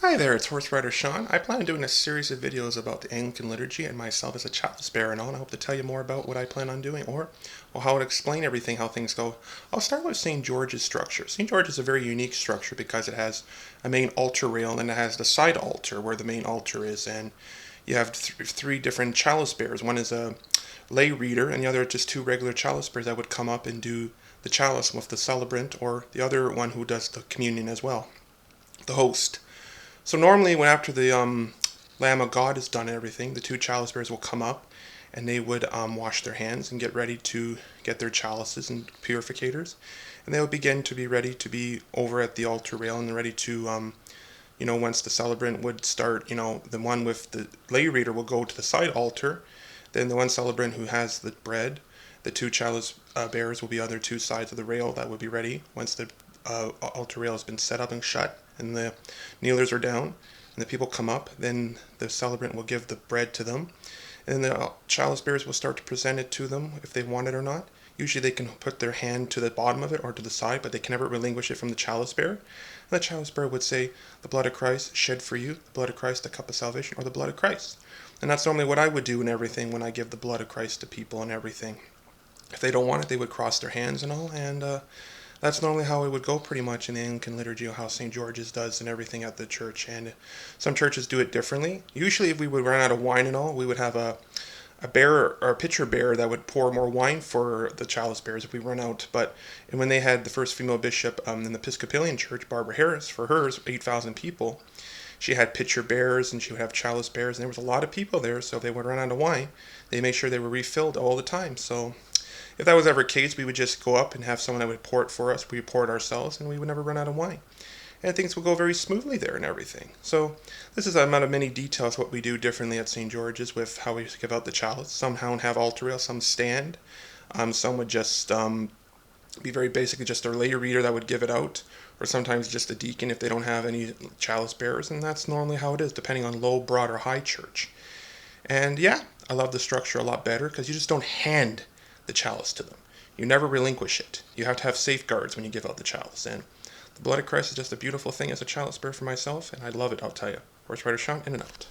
Hi there, it's Horse Rider Sean. I plan on doing a series of videos about the Anglican liturgy and myself as a Chalice Bearer and all, and I hope to tell you more about what I plan on doing or how to explain everything, how things go. I'll start with St. George's structure. St. George is a very unique structure because it has a main altar rail and it has the side altar where the main altar is, and you have three different Chalice Bearers. One is a lay reader and the other just two regular Chalice Bearers that would come up and do the chalice with the celebrant, or the other one who does the communion as well, the host. So normally, when after the Lamb of God is done and everything, the two chalice bearers will come up and they would wash their hands and get ready to get their chalices and purificators, and they would begin to be ready to be over at the altar rail and ready to, once the celebrant would start, the one with the lay reader will go to the side altar, then the one celebrant who has the bread, the two chalice bearers will be on their two sides of the rail that would be ready once the altar rail has been set up and shut and the kneelers are down and the people come up. Then the celebrant will give the bread to them, and then the chalice bearers will start to present it to them if they want it or not. Usually they can put their hand to the bottom of it or to the side, but they can never relinquish it from the chalice bearer. And the chalice bearer would say, "The blood of Christ shed for you, the blood of Christ, the cup of salvation," or "the blood of Christ." And that's normally what I would do and everything when I give the blood of Christ to people and everything. If they don't want it, they would cross their hands and all, and that's normally how it would go pretty much in the Anglican liturgy, or how St. George's does and everything at the church. And some churches do it differently. Usually if we would run out of wine and all, we would have a bearer or a pitcher bearer that would pour more wine for the chalice bearers if we run out. But and when they had the first female bishop in the Episcopalian church, Barbara Harris, for hers, 8,000 people, she had pitcher bearers and she would have chalice bearers, and there was a lot of people there, so if they would run out of wine, they made sure they were refilled all the time. So if that was ever the case, we would just go up and have someone that would pour it for us. We would pour it ourselves, and we would never run out of wine. And things will go very smoothly there and everything. So this is amount of many details what we do differently at St. George's with how we give out the chalice. Some have altar rail, some stand. Some would just be very basically just a lay reader that would give it out, or sometimes just a deacon if they don't have any chalice bearers, and that's normally how it is, depending on low, broad, or high church. And yeah, I love the structure a lot better because you just don't hand the chalice to them. You never relinquish it. You have to have safeguards when you give out the chalice. And the blood of Christ is just a beautiful thing as a chalice bearer for myself, and I love it, I'll tell you. Horse Rider Sean, in and out.